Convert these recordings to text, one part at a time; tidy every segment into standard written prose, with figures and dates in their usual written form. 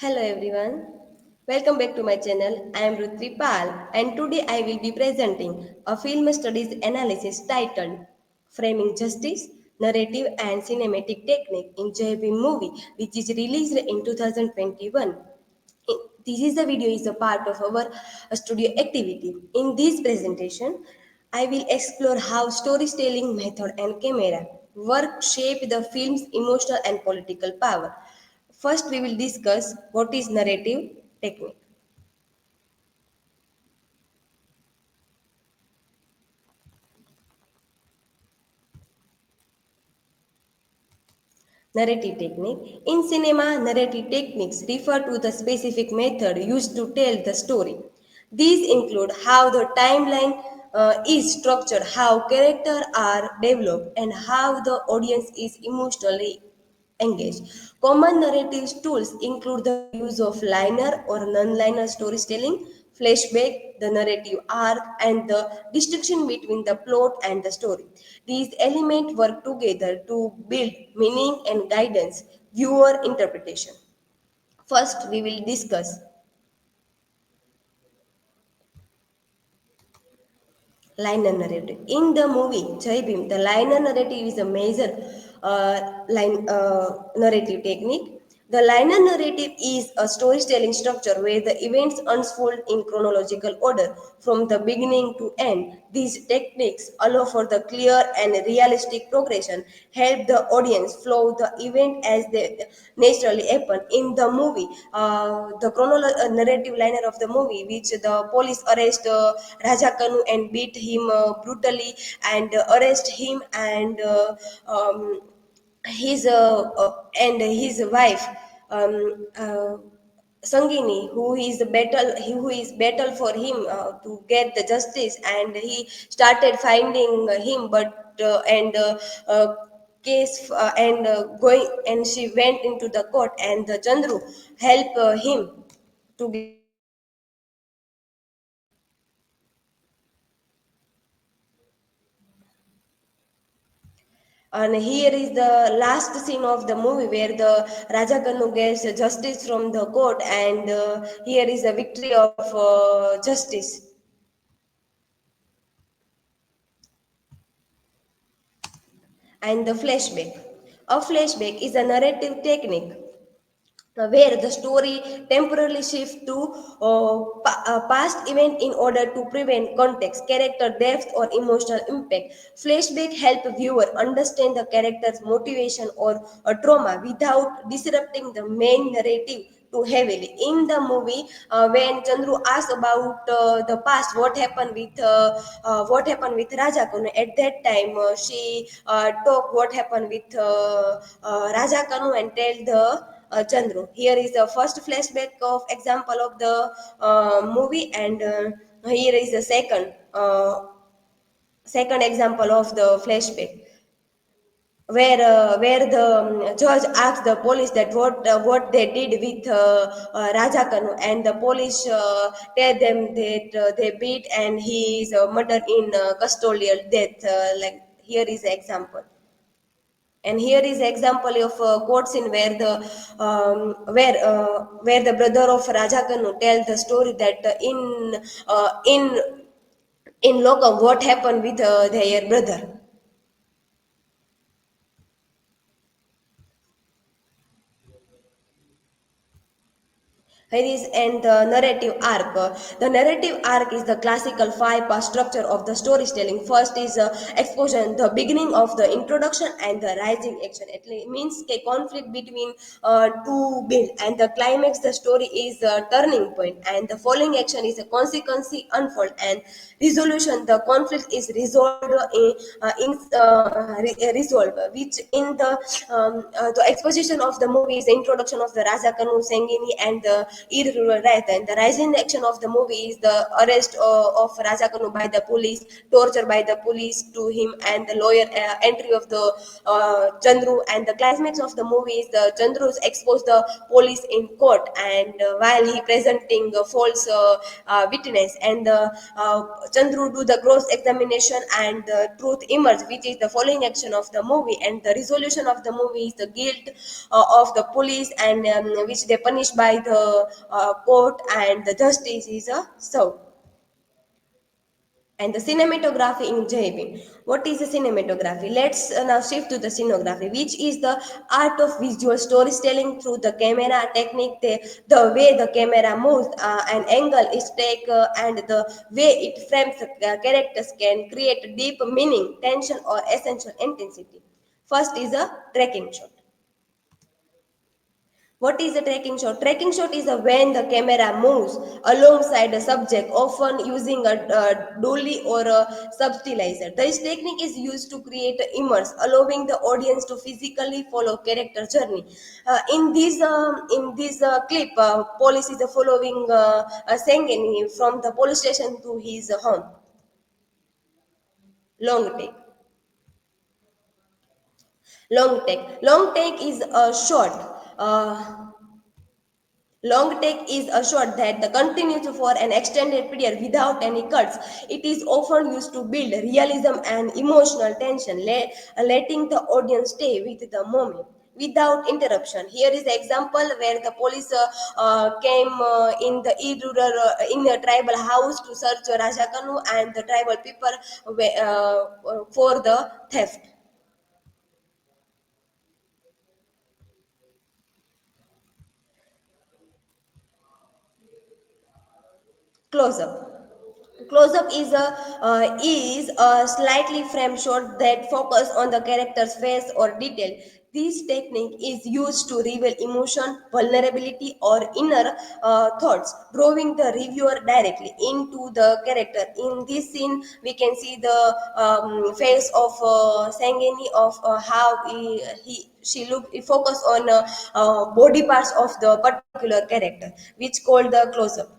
Hello everyone, welcome back to my channel. I am Ruthvi Pal and today I will be presenting a film studies analysis titled Framing Justice, Narrative and Cinematic Technique in Jai Bhim movie which is released in 2021. This is the video is a part of our studio activity. In this presentation, I will explore how storytelling method and camera work shape the film's emotional and political power. First, we will discuss what is narrative technique. Narrative technique. In cinema, narrative techniques refer to the specific method used to tell the story. These include how the timeline is structured, how characters are developed, and how the audience is emotionally engaged. Common narrative tools include the use of liner or non-liner storytelling, flashback, the narrative arc, and the distinction between the plot and the story. These elements work together to build meaning and guidance viewer interpretation. First, we will discuss liner narrative. In the movie Jai Bhim, the liner narrative is a major narrative technique. The liner narrative is a storytelling structure where the events unfold in chronological order from the beginning to end. These techniques allow for the clear and realistic progression, help the audience flow the event as they naturally happen. In the movie, the narrative liner of the movie, which the police arrest Raja Kanu and beat him brutally and arrest him and his wife um, uh, Sangini, who is battle for him to get the justice, and he started finding him, but and case and going, and she went into the court, and the Chandru helped him to get. And here is the last scene of the movie where the Raja Kanu gets justice from the court, and here is a victory of justice. And the flashback. A flashback is a narrative technique where the story temporarily shifts to past event in order to prevent context, character depth, or emotional impact. Flashback help viewer understand the character's motivation or trauma without disrupting the main narrative too heavily. In the movie, when Chandru asks about the past, what happened with Raja Kanu, at that time she talk what happened with Raja Kanu and tell the Chandru. Here is the first flashback of example of the movie, and here is the second example of the flashback where the judge asked the police that what they did with Raja Kanu, and the police tell them that they beat and he is murdered in custodial death. Like here is the example. And here is example of court scene where the brother of Raja Kanu tell the story that in Lokam what happened with their brother. Here is and the narrative arc. The narrative arc is the classical five-part structure of the storytelling. First is exposition, the beginning of the introduction and the rising action. It means a conflict between two build, and the climax, the story is a turning point, and the following action is a consequence unfold, and resolution, the conflict is resolved resolved, which in the exposition of the movie is the introduction of the Raja Kanu, Sangini, and the irregular rise. And the rising action of the movie is the arrest of Raja Kanu by the police, torture by the police to him, and the lawyer entry of the Chandru. And the climax of the movie is the Chandru's expose the police in court, and while he presenting a false witness, and Chandru do the cross examination, and the truth emerge, which is the following action of the movie. And the resolution of the movie is the guilt of the police, and which they punish by the court, and the justice is served. And the cinematography in Jai Bhim. What is the cinematography? Let's now shift to the scenography, which is the art of visual storytelling through the camera technique, the way the camera moves, an angle is take, and the way it frames the characters can create deep meaning, tension, or essential intensity. First is a tracking shot. What is a tracking shot? Tracking shot is a when the camera moves alongside a subject, often using a dolly or a substilizer. This technique is used to create immerse, allowing the audience to physically follow character journey. In this clip, police is following Sengeni from the police station to his home. Long take. Long take. Long take is a short. Long take is a shot that continues for an extended period without any cuts. It is often used to build realism and emotional tension, letting the audience stay with the moment without interruption. Here is the example where the police came in a tribal house to search Raja Kanu, and the tribal people for the theft. Close up. Close-up is a slightly frame shot that focus on the character's face or detail. This technique is used to reveal emotion, vulnerability, or inner thoughts, drawing the reviewer directly into the character. In this scene, we can see the face of Sangeni, of how she look. He focus on body parts of the particular character, which called the close-up.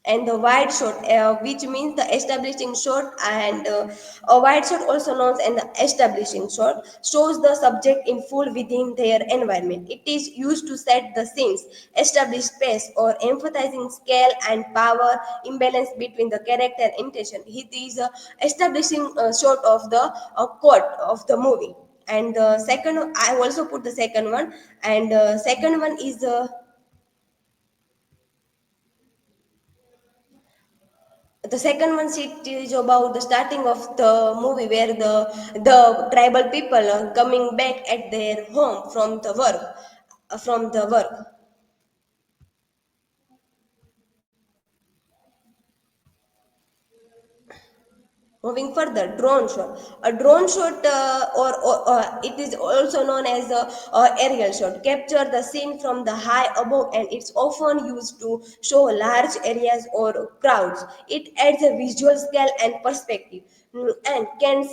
And the wide shot, which means the establishing shot, and a wide shot, also known as an establishing shot, shows the subject in full within their environment. It is used to set the scenes, establish space, or emphasizing scale and power imbalance between the character and intention. It is establishing shot of the court of the movie. And the second, I also put the second one, and second one is the second one sheet is about the starting of the movie, where the tribal people are coming back at their home from the work. Moving further, drone shot. A drone shot, or it is also known as a aerial shot, capture the scene from the high above, and it's often used to show large areas or crowds. It adds a visual scale and perspective, and can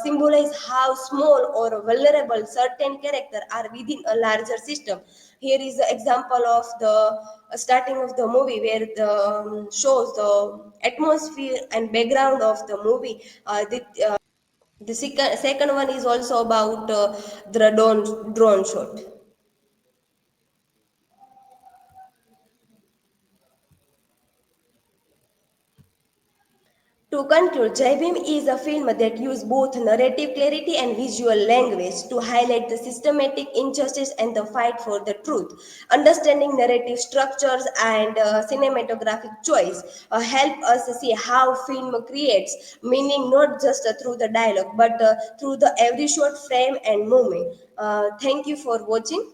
symbolize how small or vulnerable certain characters are within a larger system. Here is the example of the starting of the movie, where the shows the atmosphere and background of the movie. The second one is also about the drone shot. To conclude, Jai Bhim is a film that uses both narrative clarity and visual language to highlight the systematic injustice and the fight for the truth. Understanding narrative structures and cinematographic choice help us see how film creates meaning, not just through the dialogue, but through the every short frame and moment. Thank you for watching.